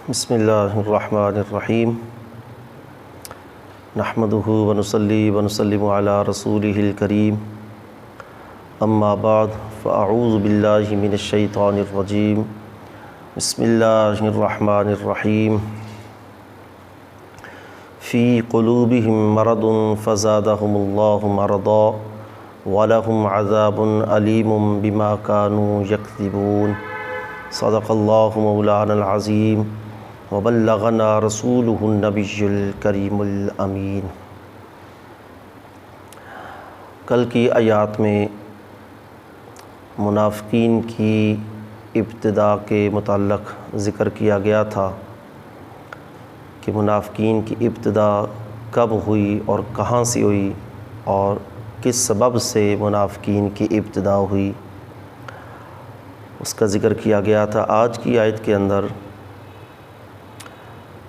بسم اللہ الرحمن الرحیم نحمدہ ونصلی ونسلم علی رسولہ الکریم اما بعد فاعوذ باللہ من الشیطان الرجیم بسم اللہ الرحمن الرحیم فی قلوبہم مرض فزادہم اللہ مرضا ولہم عذاب علیم بما کانوا یکذبون صدق اللہ مولانا العظیم وبلغنا رسولہ النبی الکریم الامین۔ کل کی آیات میں منافقین کی ابتدا کے متعلق ذکر کیا گیا تھا کہ منافقین کی ابتدا کب ہوئی اور کہاں سے ہوئی اور کس سبب سے منافقین کی ابتدا ہوئی، اس کا ذکر کیا گیا تھا۔ آج کی آیت کے اندر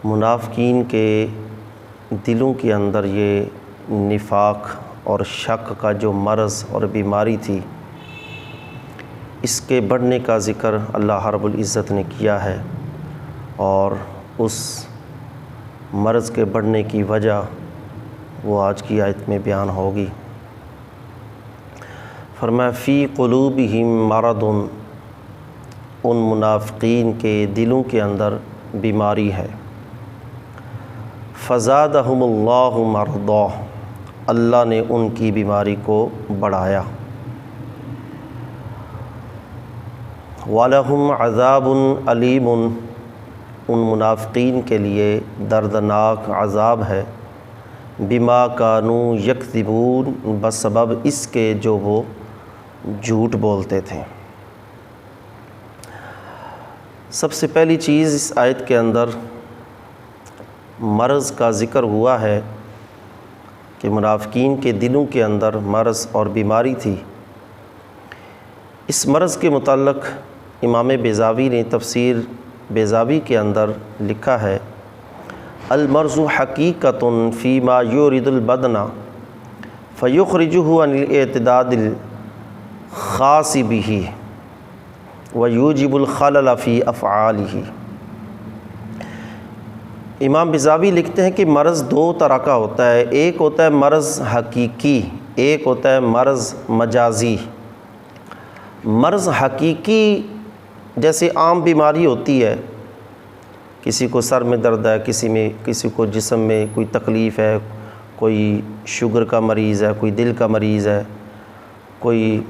منافقین کے دلوں کے اندر یہ نفاق اور شک کا جو مرض اور بیماری تھی، اس کے بڑھنے کا ذکر اللہ رب العزت نے کیا ہے، اور اس مرض کے بڑھنے کی وجہ وہ آج کی آیت میں بیان ہوگی۔ فرمایا فی قلوبہم مرض، ان منافقین کے دلوں کے اندر بیماری ہے۔ فزادہم اللہ مرضا، اللہ نے ان کی بیماری کو بڑھایا۔ وَلَهُمْ عَذَابٌ عَلِيمٌ، ان منافقین کے لیے دردناک عذاب ہے۔ بِمَا كَانُوا يَكْذِبُونَ، بسبب اس کے جو وہ جھوٹ بولتے تھے۔ سب سے پہلی چیز اس آیت کے اندر مرض کا ذکر ہوا ہے کہ منافقین کے دلوں کے اندر مرض اور بیماری تھی۔ اس مرض کے متعلق امام بیضاوی نے تفسیر بیضاوی کے اندر لکھا ہے، المرض حقیقۃ فیما یورد البدن فیخرجہ عن الاعتداد الخاص بہ ویوجب الخلل فی افعالہ۔ امام بیضاوی لکھتے ہیں کہ مرض دو طرح کا ہوتا ہے، ایک ہوتا ہے مرض حقیقی، ایک ہوتا ہے مرض مجازی۔ مرض حقیقی جیسے عام بیماری ہوتی ہے، کسی کو سر میں درد ہے، کسی کو جسم میں کوئی تکلیف ہے، کوئی شوگر کا مریض ہے، کوئی دل کا مریض ہے، کوئی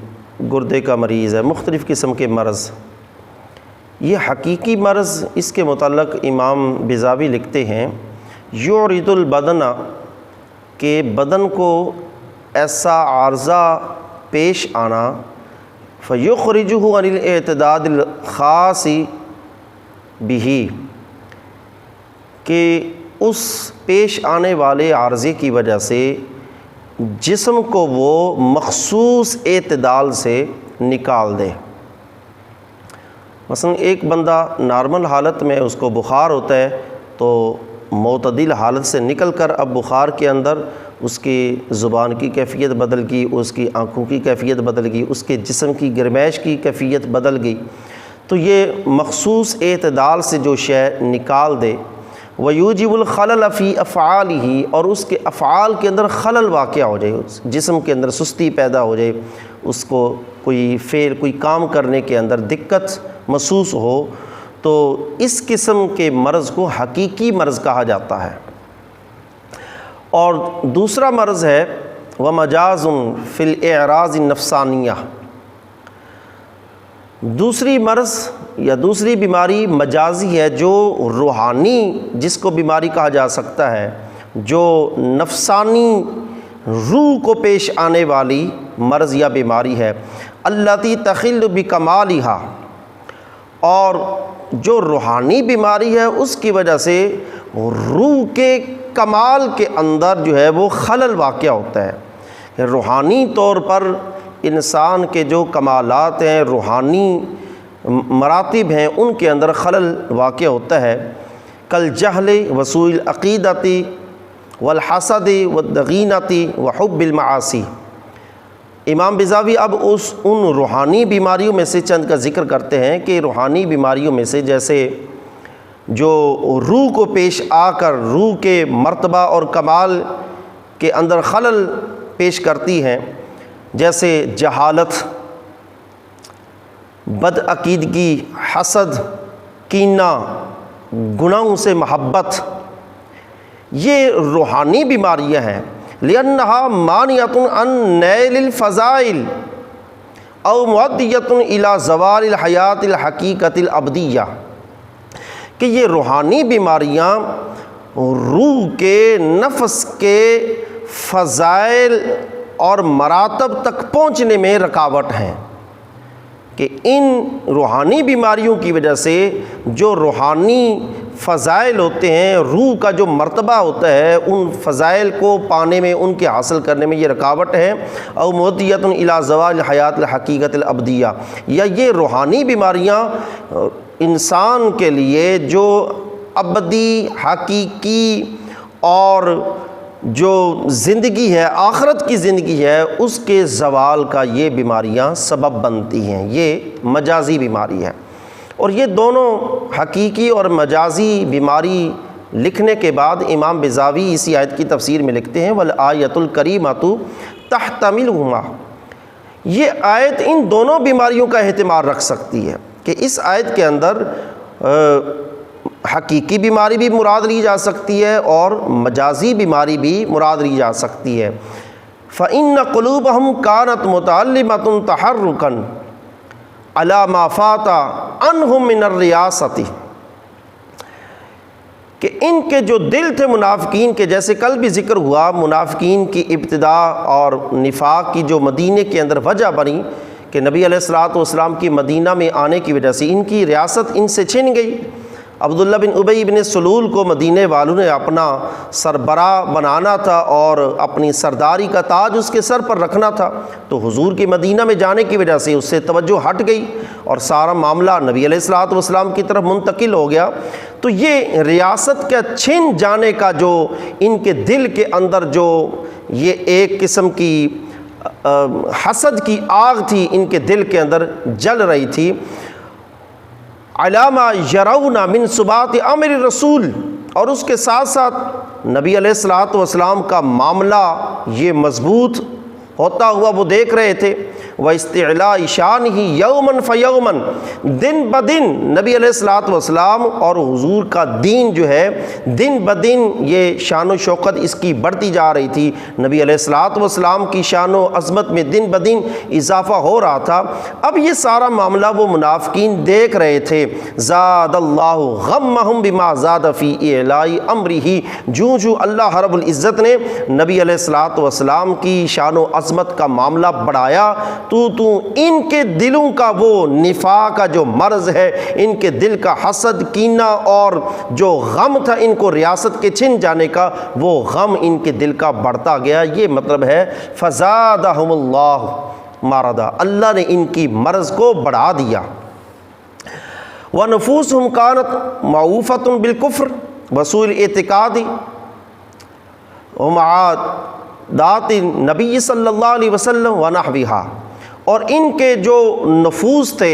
گردے کا مریض ہے، مختلف قسم کے مرض۔ یہ حقیقی مرض، اس کے متعلق امام بیضاوی لکھتے ہیں یعرض البدن، کہ بدن کو ایسا عارضہ پیش آنا، فیخرجہ عن الاعتداد الخاص بہ، کہ اس پیش آنے والے عارضے کی وجہ سے جسم کو وہ مخصوص اعتدال سے نکال دے۔ مثلا ایک بندہ نارمل حالت میں اس کو بخار ہوتا ہے تو معتدل حالت سے نکل کر اب بخار کے اندر اس کی زبان کی کیفیت بدل گئی، اس کی آنکھوں کی کیفیت بدل گئی، اس کے جسم کی گرمائش کی کیفیت بدل گئی، تو یہ مخصوص اعتدال سے جو شے نکال دے۔ وَيُوجِبُ الْخَلَلَ فِي أَفْعَالِهِ، اور اس کے افعال کے اندر خلل واقع ہو جائے، جسم کے اندر سستی پیدا ہو جائے، اس کو کوئی فعل کوئی کام کرنے کے اندر دقت محسوس ہو، تو اس قسم کے مرض کو حقیقی مرض کہا جاتا ہے۔ اور دوسرا مرض ہے وَمَجَازٌ فِي الْإِعْرَاضِ النَّفْسَانِيَّةِ، دوسری مرض یا دوسری بیماری مجازی ہے، جو روحانی جس کو بیماری کہا جا سکتا ہے، جو نفسانی روح کو پیش آنے والی مرض یا بیماری ہے، التی تخل بکمالہا، اور جو روحانی بیماری ہے اس کی وجہ سے روح کے کمال کے اندر جو ہے وہ خلل واقع ہوتا ہے۔ روحانی طور پر انسان کے جو کمالات ہیں، روحانی مراتب ہیں، ان کے اندر خلل واقع ہوتا ہے، کالجہل وسوء العقیدۃ والحسد والضغینۃ وحب المعاصی۔ امام بیضاوی اب ان روحانی بیماریوں میں سے چند کا ذکر کرتے ہیں کہ روحانی بیماریوں میں سے جیسے جو روح کو پیش آ کر روح کے مرتبہ اور کمال کے اندر خلل پیش کرتی ہیں، جیسے جہالت، بدعقیدگی، حسد، کینہ، گناہوں سے محبت، یہ روحانی بیماریاں ہیں۔ لِأَنَّهَا مَانِعَةٌ عَن نَيْلِ الْفَضَائِلِ أَوْ مُؤَدِّيَةٌ إِلَى زَوَالِ الْحَيَاةِ الْحَقِيقَةِ الْأَبَدِيَّةِ، کہ یہ روحانی بیماریاں روح کے، نفس کے فضائل اور مراتب تک پہنچنے میں رکاوٹ ہیں، کہ ان روحانی بیماریوں کی وجہ سے جو روحانی فضائل ہوتے ہیں، روح کا جو مرتبہ ہوتا ہے، ان فضائل کو پانے میں، ان کے حاصل کرنے میں یہ رکاوٹ ہے۔ او مودیۃ الی زوال الحیات الحقیقت الابدیہ، یا یہ روحانی بیماریاں انسان کے لیے جو ابدی، حقیقی اور جو زندگی ہے، آخرت کی زندگی ہے، اس کے زوال کا یہ بیماریاں سبب بنتی ہیں۔ یہ مجازی بیماری ہے، اور یہ دونوں حقیقی اور مجازی بیماری لکھنے کے بعد امام بیضاوی اسی آیت کی تفسیر میں لکھتے ہیں وَالْآیَةُ الْکَرِیمَةُ تَحْتَمِلُهُمَا، یہ آیت ان دونوں بیماریوں کا احتمال رکھ سکتی ہے، کہ اس آیت کے اندر حقیقی بیماری بھی مراد لی جا سکتی ہے اور مجازی بیماری بھی مراد لی جا سکتی ہے۔ فَإِنَّ قُلُوبَهُمْ كَانَتْ مُتَعَلِّمَةٌ تَحَرُّكًا عَلَى مَا فَاتَ عَنْهُمْ مِنَ الرِّيَاسَةِ، کہ ان کے جو دل تھے منافقین کے، جیسے کل بھی ذکر ہوا، منافقین کی ابتدا اور نفاق کی جو مدینے کے اندر وجہ بنی کہ نبی علیہ الصلوۃ والسلام کی مدینہ میں آنے کی وجہ سے ان کی ریاست ان سے چھن گئی۔ عبداللہ بن ابی بن سلول کو مدینے والوں نے اپنا سربراہ بنانا تھا اور اپنی سرداری کا تاج اس کے سر پر رکھنا تھا، تو حضور کی مدینہ میں جانے کی وجہ سے اس سے توجہ ہٹ گئی اور سارا معاملہ نبی علیہ الصلوۃ والسلام کی طرف منتقل ہو گیا۔ تو یہ ریاست کا چھن جانے کا جو ان کے دل کے اندر جو یہ ایک قسم کی حسد کی آگ تھی، ان کے دل کے اندر جل رہی تھی، علامہ یرون من ثبات امر رسول، اور اس کے ساتھ ساتھ نبی علیہ الصلوۃ والسلام کا معاملہ یہ مضبوط ہوتا ہوا وہ دیکھ رہے تھے۔ وَاسْتِعْلَاءِ شَانِهِ يَوْمًا فَيَوْمًا، دن بدن نبی علیہ الصلوۃ والسلام اور حضور کا دین جو ہے دن بدن یہ شان و شوکت اس کی بڑھتی جا رہی تھی، نبی علیہ الصلوۃ والسلام کی شان و عظمت میں دن بدن اضافہ ہو رہا تھا۔ اب یہ سارا معاملہ وہ منافقین دیکھ رہے تھے۔ زاد اللہ غمہم بما زاد فی اعلاء امرہ، جو اللہ رب العزت نے نبی علیہ الصلوۃ والسلام کی شان و عظمت کا معاملہ بڑھایا، تو ان کے دلوں کا وہ نفاق کا جو مرض ہے، ان کے دل کا حسد، کینہ اور جو غم تھا ان کو ریاست کے چھن جانے کا، وہ غم ان کے دل کا بڑھتا گیا۔ یہ مطلب ہے فزادہم اللہ مرضا، اللہ نے ان کی مرض کو بڑھا دیا۔ وَنُفُوسُهُمْ كَانَتْ مَعُوفَةٌ بِالْكُفْرِ وَسُوءِ الْاعْتِقَادِ وَمُعَادَاةِ النَّبِيِّ صلی اللہ علیہ وسلم وَنَحْوِهَا، اور ان کے جو نفوس تھے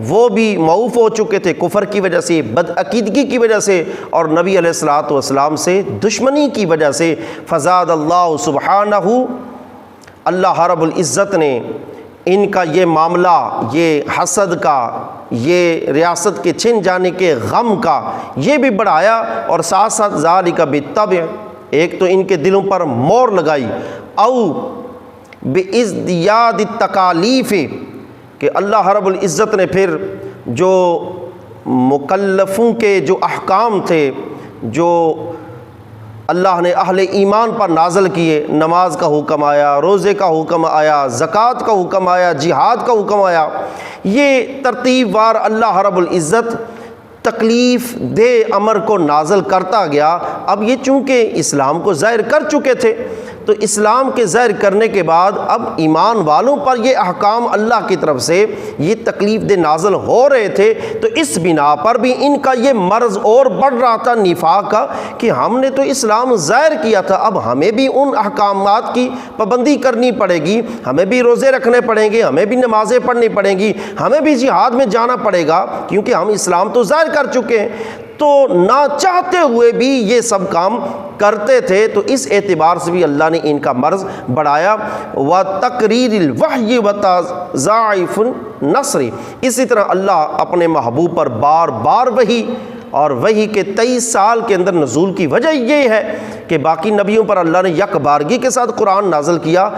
وہ بھی معوف ہو چکے تھے کفر کی وجہ سے، بدعقیدگی کی وجہ سے اور نبی علیہ الصلوۃ والسلام سے دشمنی کی وجہ سے۔ فزاد اللہ سبحانہ، اللہ رب العزت نے ان کا یہ معاملہ، یہ حسد کا، یہ ریاست کے چھن جانے کے غم کا، یہ بھی بڑھایا، اور ساتھ ساتھ ذالک بالطبع، ایک تو ان کے دلوں پر مور لگائی، او بِإِزْدِيَادِ التَّكَالِيفِ، کہ اللہ رب العزت نے پھر جو مکلفوں کے جو احکام تھے جو اللہ نے اہل ایمان پر نازل کیے، نماز کا حکم آیا، روزے کا حکم آیا، زکوٰۃ کا حکم آیا، جہاد کا حکم آیا، یہ ترتیب وار اللہ رب العزت تکلیف دہ امر کو نازل کرتا گیا۔ اب یہ چونکہ اسلام کو ظاہر کر چکے تھے، تو اسلام کے ظاہر کرنے کے بعد اب ایمان والوں پر یہ احکام اللہ کی طرف سے یہ تکلیف دہ نازل ہو رہے تھے، تو اس بنا پر بھی ان کا یہ مرض اور بڑھ رہا تھا نفاق کا، کہ ہم نے تو اسلام ظاہر کیا تھا، اب ہمیں بھی ان احکامات کی پابندی کرنی پڑے گی، ہمیں بھی روزے رکھنے پڑیں گے، ہمیں بھی نمازیں پڑھنی پڑیں گی، ہمیں بھی جہاد میں جانا پڑے گا، کیونکہ ہم اسلام تو ظاہر کر چکے ہیں۔ تو نہ چاہتے ہوئے بھی یہ سب کام کرتے تھے، تو اس اعتبار سے بھی اللہ نے ان کا مرض بڑھایا۔ وَتَقْرِيرِ الْوَحْيِ وَتَضَاعُفِ النَّصْرِ، اسی طرح اللہ اپنے محبوب پر بار بار وحی، اور وحی کے 23 سال کے اندر نزول کی وجہ یہ ہے کہ باقی نبیوں پر اللہ نے یک بارگی کے ساتھ قرآن نازل کیا،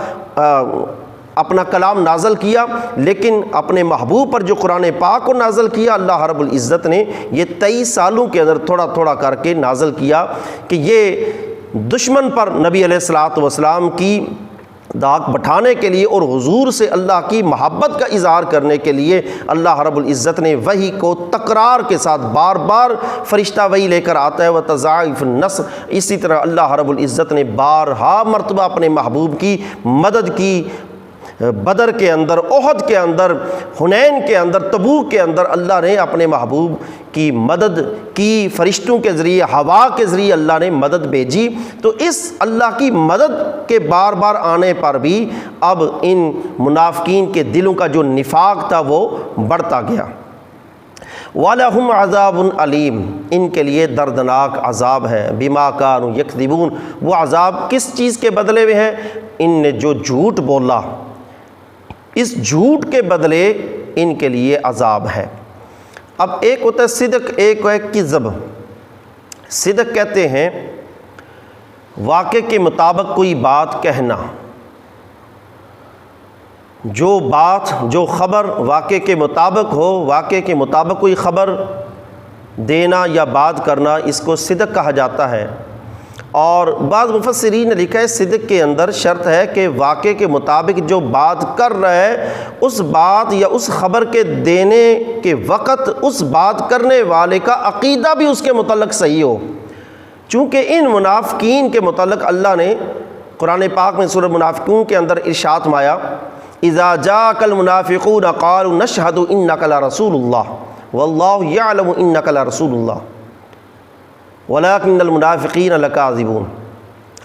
اپنا کلام نازل کیا، لیکن اپنے محبوب پر جو قرآن پاک کو نازل کیا، اللہ رب العزت نے یہ 23 سالوں کے اندر تھوڑا تھوڑا کر کے نازل کیا کہ یہ دشمن پر نبی علیہ الصلوۃ والسلام کی داغ بٹھانے کے لیے اور حضور سے اللہ کی محبت کا اظہار کرنے کے لیے اللہ رب العزت نے وحی کو تکرار کے ساتھ بار بار فرشتہ وحی لے کر آتا ہے، وتضاعف النصر، اسی طرح اللہ رب العزت نے بارہا مرتبہ اپنے محبوب کی مدد کی، بدر کے اندر، احد کے اندر، حنین کے اندر، تبوک کے اندر اللہ نے اپنے محبوب کی مدد کی، فرشتوں کے ذریعے، ہوا کے ذریعے اللہ نے مدد بھیجی۔ تو اس اللہ کی مدد کے بار بار آنے پر بھی اب ان منافقین کے دلوں کا جو نفاق تھا وہ بڑھتا گیا۔ وَلَهُمْ عَذَابٌ عَلِيمٌ، ان کے لیے دردناک عذاب ہے، بِمَا كَانُوا يَكْذِبُونَ، وہ عذاب کس چیز کے بدلے میں ہے؟ ان نے جو جھوٹ بولا، اس جھوٹ کے بدلے ان کے لیے عذاب ہے۔ اب ایک ہوتا ہے صدق، ایک ہے کذب۔ صدق کہتے ہیں واقع کے مطابق کوئی بات کہنا، جو بات، جو خبر واقع کے مطابق ہو، واقع کے مطابق کوئی خبر دینا یا بات کرنا، اس کو صدق کہا جاتا ہے۔ اور بعض مفسرین نے لکھا ہے صدق کے اندر شرط ہے کہ واقع کے مطابق جو بات کر رہا ہے، اس بات یا اس خبر کے دینے کے وقت اس بات کرنے والے کا عقیدہ بھی اس کے متعلق صحیح ہو۔ چونکہ ان منافقین کے متعلق اللہ نے قرآن پاک میں سورہ منافقون کے اندر ارشاد فرمایا، اذا جاءک المنافقون قالوا نشہد انک لرسول اللہ واللہ یعلم انک لرسول اللہ وَلَٰكِنَّ الْمُنَافِقِينَ لَكَاذِبُونَ۔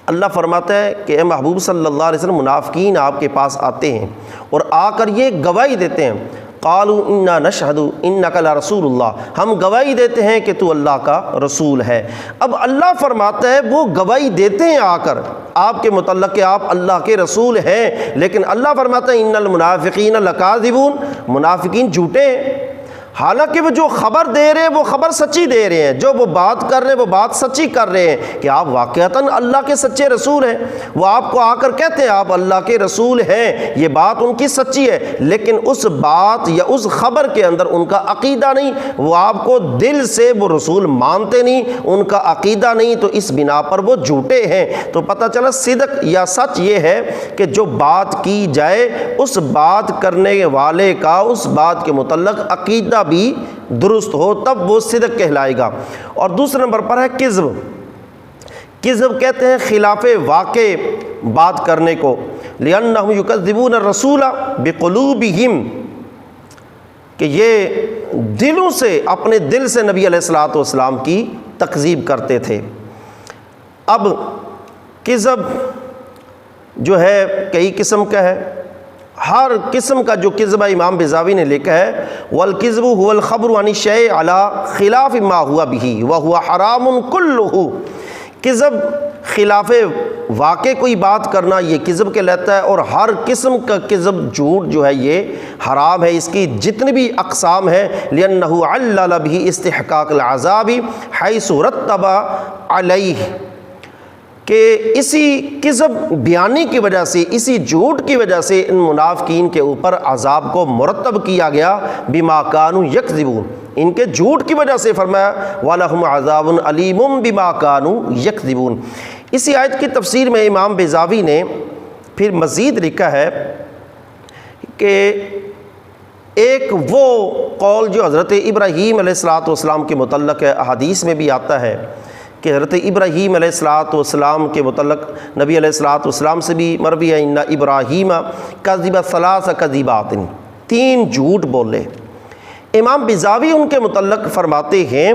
اللہ فرماتا ہے کہ اے محبوب صلی اللہ علیہ وسلم، منافقین آپ کے پاس آتے ہیں اور آ کر یہ گواہی دیتے ہیں، قَالُوا إِنَّا نَشْهَدُ إِنَّكَ لَرَسُولُ اللَّهِ، ہم گواہی دیتے ہیں کہ تو اللہ کا رسول ہے۔ اب اللہ فرماتا ہے وہ گواہی دیتے ہیں آ کر آپ کے متعلق کہ آپ اللہ کے رسول ہیں، لیکن اللہ فرماتا ہے إِنَّ الْمُنَافِقِينَ لَكَاذِبُونَ، منافقین جھوٹے ہیں۔ حالانکہ وہ جو خبر دے رہے ہیں وہ خبر سچی دے رہے ہیں، جو وہ بات کر رہے ہیں وہ بات سچی کر رہے ہیں کہ آپ واقعتاً اللہ کے سچے رسول ہیں۔ وہ آپ کو آ کر کہتے ہیں آپ اللہ کے رسول ہیں، یہ بات ان کی سچی ہے، لیکن اس بات یا اس خبر کے اندر ان کا عقیدہ نہیں، وہ آپ کو دل سے وہ رسول مانتے نہیں، ان کا عقیدہ نہیں، تو اس بنا پر وہ جھوٹے ہیں۔ تو پتہ چلا صدق یا سچ یہ ہے کہ جو بات کی جائے اس بات کرنے والے کا اس بات کے متعلق عقیدہ بھی درست ہو، تب وہ صدق کہلائے گا۔ اور دوسرے نمبر پر ہے کذب۔ کذب کہتے ہیں خلاف واقع بات کرنے کو، لِأَنَّهُمْ يُكَذِّبُونَ الرَّسُولَ بِقُلُوبِهِمْ، کہ یہ دلوں سے، اپنے دل سے نبی علیہ الصلوۃ والسلام کی تکذیب کرتے تھے۔ اب کذب جو ہے کئی قسم کا ہے، ہر قسم کا جو قذب امام بیضاوی نے لکھا ہے، والکذب هو الخبر عن الشیء على خلاف ما هو به وهو حرام كله، کذب خلاف واقع کوئی بات کرنا یہ کذب کہلاتا ہے، اور ہر قسم کا کذب، جھوٹ جو ہے یہ حرام ہے، اس کی جتنی بھی اقسام ہیں، لأنه علل به استحقاق العذاب حيث رتب علیہ، کہ اسی کذب بیانی کی وجہ سے، اسی جھوٹ کی وجہ سے ان منافقین کے اوپر عذاب کو مرتب کیا گیا، بما كانوا يكذبون، ان کے جھوٹ کی وجہ سے فرمایا وَلَهُمْ عَذَابٌ عَلِيمٌ بِمَا كَانُوا يَكْذِبُونَ۔ اسی آیت کی تفسیر میں امام بیضاوی نے پھر مزید لکھا ہے کہ ایک وہ قول جو حضرت ابراہیم علیہ الصلوۃ والسلام کے متعلق ہے، احادیث میں بھی آتا ہے کہ حضرت ابراہیم علیہ الصلوۃ والسلام کے متعلق نبی علیہ الصلوۃ والسلام سے بھی مروی ہے، ان ابراہیم کذب ثلاث کذبات، 3 جھوٹ بولے۔ امام بیضاوی ان کے متعلق فرماتے ہیں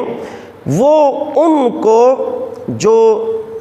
وہ ان کو جو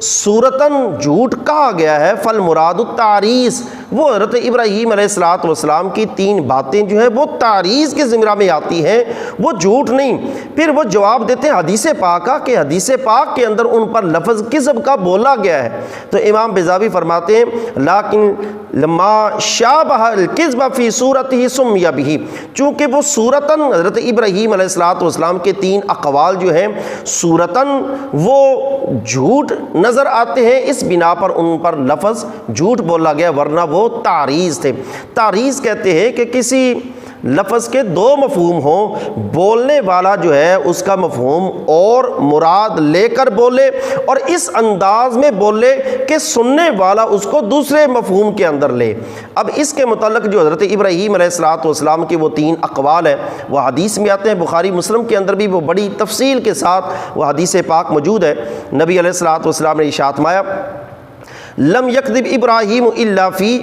صورتاً جھوٹ کہا گیا ہے، فالمراد التعریض، وہ حضرت ابراہیم علیہ الصلوۃ والسلام کی 3 باتیں جو ہیں وہ تعریض کے زمرہ میں آتی ہیں، وہ جھوٹ نہیں۔ پھر وہ جواب دیتے ہیں حدیث پاکہ کہ حدیث پاک کے اندر ان پر لفظ کذب کا بولا گیا ہے۔ تو امام بیضاوی فرماتے ہیں لیکن لما شابہ الکذب فی صورتہ سمی بہ، چونکہ وہ صورتاً حضرت ابراہیم علیہ الصلوۃ والسلام کے 3 اقوال جو ہیں صورتاً وہ جھوٹ نظر آتے ہیں، اس بنا پر ان پر لفظ جھوٹ بولا گیا، ورنہ وہ تعریض تھے۔ تعریض کہتے ہیں کہ کسی لفظ کے 2 مفہوم ہوں، بولنے والا جو ہے اس کا مفہوم اور مراد لے کر بولے، اور اس انداز میں بولے کہ سننے والا اس کو دوسرے مفہوم کے اندر لے۔ اب اس کے متعلق جو حضرت ابراہیم علیہ الصلوۃ والسلام کے وہ 3 اقوال ہیں وہ حدیث میں آتے ہیں، بخاری مسلم کے اندر بھی وہ بڑی تفصیل کے ساتھ وہ حدیث پاک موجود ہے۔ نبی علیہ الصلوۃ والسلام نے ارشاد فرمایا لم یکذب ابراہیم الا فی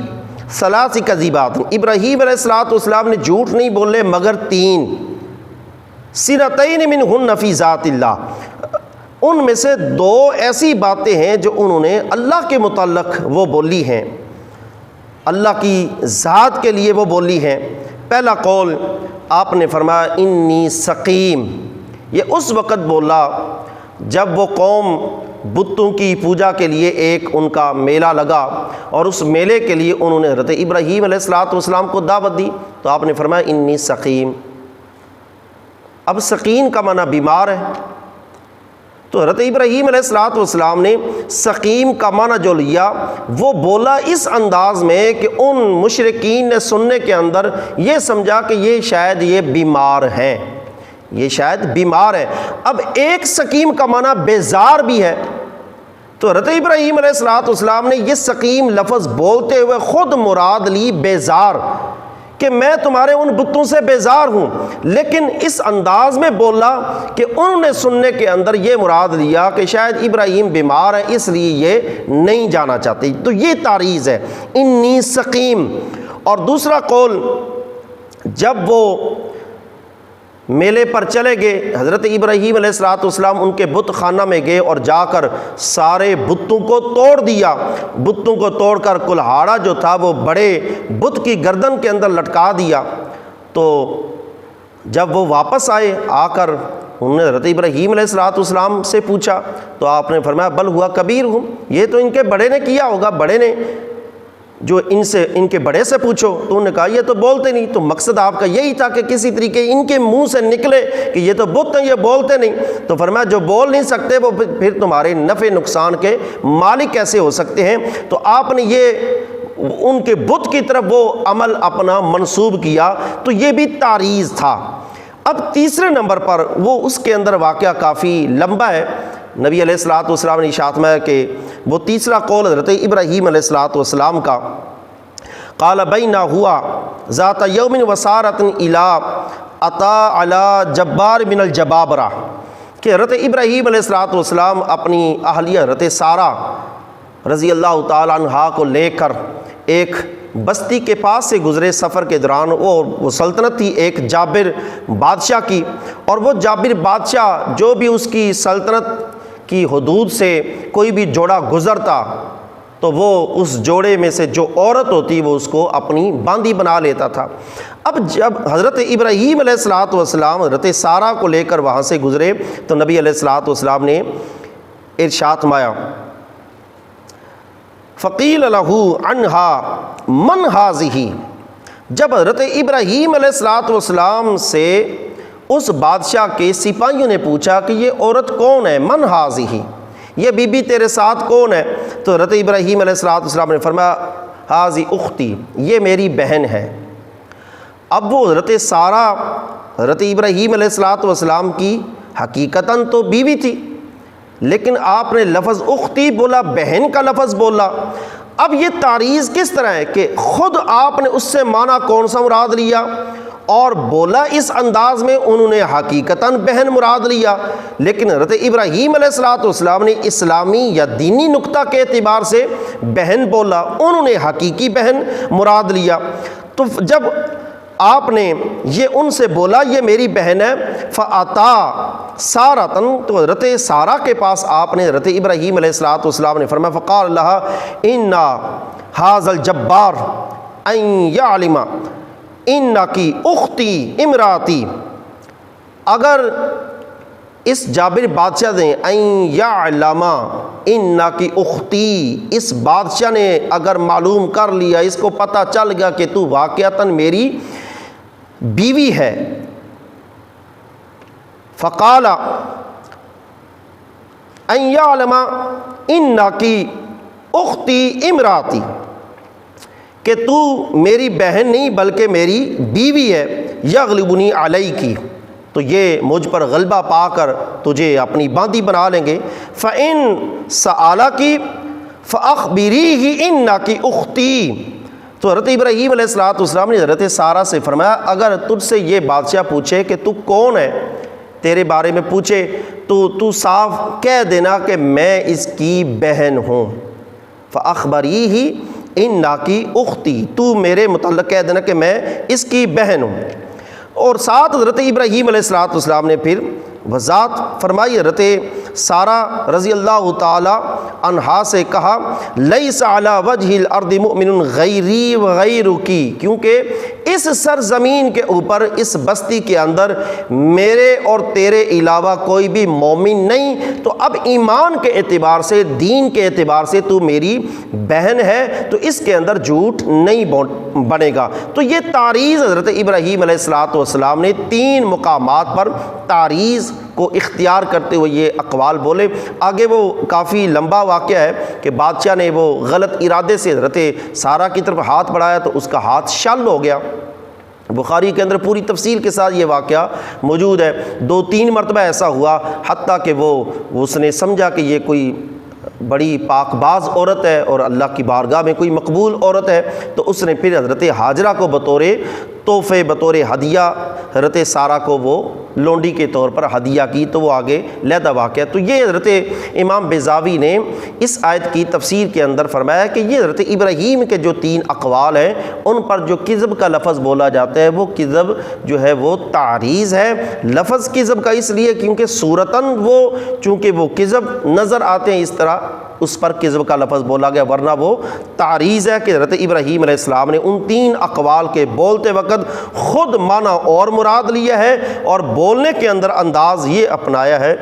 3 کذبات، ابراہیم علیہ الصلوۃ والسلام نے جھوٹ نہیں بولے مگر 3، سنتین منہن فی ذات اللہ، ان میں سے 2 ایسی باتیں ہیں جو انہوں نے اللہ کے متعلق وہ بولی ہیں، اللہ کی ذات کے لیے وہ بولی ہیں۔ پہلا قول آپ نے فرمایا انی سقیم، یہ اس وقت بولا جب وہ قوم بتوں کی پوجا کے لیے ایک ان کا میلہ لگا، اور اس میلے کے لیے انہوں نے حضرت ابراہیم علیہ الصلوۃ والسلام کو دعوت دی، تو آپ نے فرمایا انی سقیم۔ اب سقیم کا معنی بیمار ہے، تو حضرت ابراہیم علیہ الصلوۃ والسلام نے سقیم کا معنی جو لیا وہ بولا اس انداز میں کہ ان مشرکین نے سننے کے اندر یہ سمجھا کہ یہ شاید یہ بیمار ہیں، یہ شاید بیمار ہے۔ اب ایک سقیم کا معنی بیزار بھی ہے، تو حضرت ابراہیم علیہ الصلوۃ والسلام نے یہ سقیم لفظ بولتے ہوئے خود مراد لی بیزار، کہ میں تمہارے ان بتوں سے بیزار ہوں، لیکن اس انداز میں بولا کہ انہوں نے سننے کے اندر یہ مراد لیا کہ شاید ابراہیم بیمار ہے اس لیے یہ نہیں جانا چاہتے، تو یہ تعریض ہے انی سقیم۔ اور دوسرا قول جب وہ میلے پر چلے گئے، حضرت ابراہیم علیہ الصلوۃ والسلام ان کے بت خانہ میں گئے اور جا کر سارے بتوں کو توڑ دیا، بتوں کو توڑ کر کلہاڑا جو تھا وہ بڑے بت کی گردن کے اندر لٹکا دیا۔ تو جب وہ واپس آئے، آ کر انہوں نے حضرت ابراہیم علیہ الصلوۃ والسلام سے پوچھا، تو آپ نے فرمایا بل ہوا کبیرہم، یہ تو ان کے بڑے نے کیا ہوگا، بڑے نے، جو ان کے بڑے سے پوچھو۔ تو انہوں نے کہا یہ تو بولتے نہیں، تو مقصد آپ کا یہی تھا کہ کسی طریقے ان کے منہ سے نکلے کہ یہ تو بت ہیں، یہ بولتے نہیں۔ تو فرمایا جو بول نہیں سکتے وہ پھر تمہارے نفع نقصان کے مالک کیسے ہو سکتے ہیں؟ تو آپ نے یہ ان کے بت کی طرف وہ عمل اپنا منسوب کیا، تو یہ بھی تعریض تھا۔ اب تیسرے نمبر پر وہ اس کے اندر واقعہ کافی لمبا ہے، نبی علیہ الصلوۃ والسلام نے ارشاد فرمایا کہ وہ تیسرا قول حضرت ابراہیم علیہ الصلوۃ والسلام کا قال بینا ہوا ذات یوم وسارۃ الی عطا علی جبار من الجبابرہ، کہ حضرت ابراہیم علیہ الصلوۃ والسلام اپنی اہلیہ حضرت سارہ رضی اللہ تعالیٰ عنہا کو لے کر ایک بستی کے پاس سے گزرے سفر کے دوران، وہ سلطنت تھی ایک جابر بادشاہ کی، اور وہ جابر بادشاہ جو بھی اس کی سلطنت کی حدود سے کوئی بھی جوڑا گزرتا تو وہ اس جوڑے میں سے جو عورت ہوتی وہ اس کو اپنی باندی بنا لیتا تھا۔ اب جب حضرت ابراہیم علیہ الصلوۃ والسلام حضرت سارہ کو لے کر وہاں سے گزرے تو نبی علیہ الصلوۃ والسلام نے ارشاد فرمایا فقیل لہ عنہا من ہذہ، جب حضرت ابراہیم علیہ الصلوۃ والسلام سے اس بادشاہ کے سپاہیوں نے پوچھا کہ یہ عورت کون ہے، من ہذہ، یہ بی بی تیرے ساتھ کون ہے؟ تو حضرت ابراہیم علیہ الصلوۃ والسلام نے فرمایا ہذہ اختی، یہ میری بہن ہے۔ اب وہ حضرت سارہ حضرت ابراہیم علیہ الصلوۃ والسلام کی حقیقتاً تو بیوی تھی، لیکن آپ نے لفظ اختی بولا، بہن کا لفظ بولا۔ اب یہ تعریض کس طرح ہے کہ خود آپ نے اس سے معنی کون سا مراد لیا اور بولا اس انداز میں، انہوں نے حقیقتاً بہن مراد لیا، لیکن حضرت ابراہیم علیہ الصلوۃ والسلام نے اسلامی یا دینی نقطہ کے اعتبار سے بہن بولا، انہوں نے حقیقی بہن مراد لیا۔ تو جب آپ نے یہ ان سے بولا یہ میری بہن ہے، فَأَتَا سَارَةً، تو حضرت سارہ کے پاس آپ نے حضرت ابراہیم علیہ السلام نے فرمایا فقال لها إِنَّ هَذَا الْجَبَّارُ أَن يَعْلِمَ إِنَّكِ أُخْتِي امْرَأَتِي، اگر اس جابر بادشاہ نے ان یعلم انکی اختی، اس بادشاہ نے اگر معلوم کر لیا، اس کو پتہ چل گیا کہ تو واقعتاً میری بیوی ہے، فقال ان یعلم انکی اختی امراتی، کہ تو میری بہن نہیں بلکہ میری بیوی ہے، یغلبنی علیکی، تو یہ مجھ پر غلبہ پا کر تجھے اپنی باندی بنا لیں گے، فَإِن سَأَلَكِ فَأَخْبِرِيهِ إِنَّكِ أُخْتِي، تو حضرت ابراہیم علیہ السلام نے حضرت سارہ سے فرمایا اگر تجھ سے یہ بادشاہ پوچھے کہ تو کون ہے، تیرے بارے میں پوچھے تو صاف کہہ دینا کہ میں اس کی بہن ہوں، فَأَخْبَرِيهِ إِنَّكِ أُخْتِي، تو میرے متعلق کہہ دینا کہ میں اس کی بہن ہوں۔ اور ساتھ حضرت ابراہیم علیہ السلام نے پھر وضاحت فرمائی، حضرت سارہ رضی اللہ تعالی عنہا سے کہا لیس علی وجہ الارض مؤمن غیری وغیرکی، کیونکہ اس سرزمین کے اوپر اس بستی کے اندر میرے اور تیرے علاوہ کوئی بھی مومن نہیں، تو اب ایمان کے اعتبار سے، دین کے اعتبار سے تو میری بہن ہے، تو اس کے اندر جھوٹ نہیں بنے گا۔ تو یہ تعریض حضرت ابراہیم علیہ السلام نے 3 مقامات پر تعریض کو اختیار کرتے ہوئے یہ اقوال بولے۔ آگے وہ کافی لمبا واقعہ ہے کہ بادشاہ نے وہ غلط ارادے سے حضرت سارہ کی طرف ہاتھ بڑھایا تو اس کا ہاتھ شل ہو گیا۔ بخاری کے اندر پوری تفصیل کے ساتھ یہ واقعہ موجود ہے، 2-3 مرتبہ ایسا ہوا، حتیٰ کہ اس نے سمجھا کہ یہ کوئی بڑی پاک باز عورت ہے اور اللہ کی بارگاہ میں کوئی مقبول عورت ہے، تو اس نے پھر حضرت ہاجرہ کو بطور تحفے، بطور ہدیہ حضرت سارہ کو وہ لونڈی کے طور پر ہدیہ کی، تو وہ آگے لیدہ واقعہ۔ تو یہ حضرت امام بیضاوی نے اس آیت کی تفسیر کے اندر فرمایا کہ یہ حضرت ابراہیم کے جو 3 اقوال ہیں ان پر جو کذب کا لفظ بولا جاتا ہے وہ کذب جو ہے وہ تعریض ہے۔ لفظ کذب کا اس لیے کیونکہ صورتاً وہ چونکہ وہ کذب نظر آتے ہیں اس طرح اس پر کذب کا لفظ بولا گیا، ورنہ وہ تعریض ہے کہ حضرت ابراہیم علیہ السلام نے ان 3 اقوال کے بولتے وقت خود معنی اور مراد لیا ہے اور بولنے کے اندر انداز یہ اپنایا ہے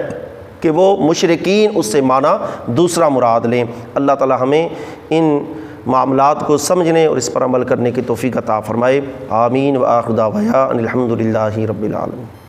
کہ وہ مشرکین اس سے معنی دوسرا مراد لیں۔ اللہ تعالی ہمیں ان معاملات کو سمجھنے اور اس پر عمل کرنے کی توفیق عطا فرمائے، آمین۔ وآخر دعوانا ان الحمد للہ رب العالمین۔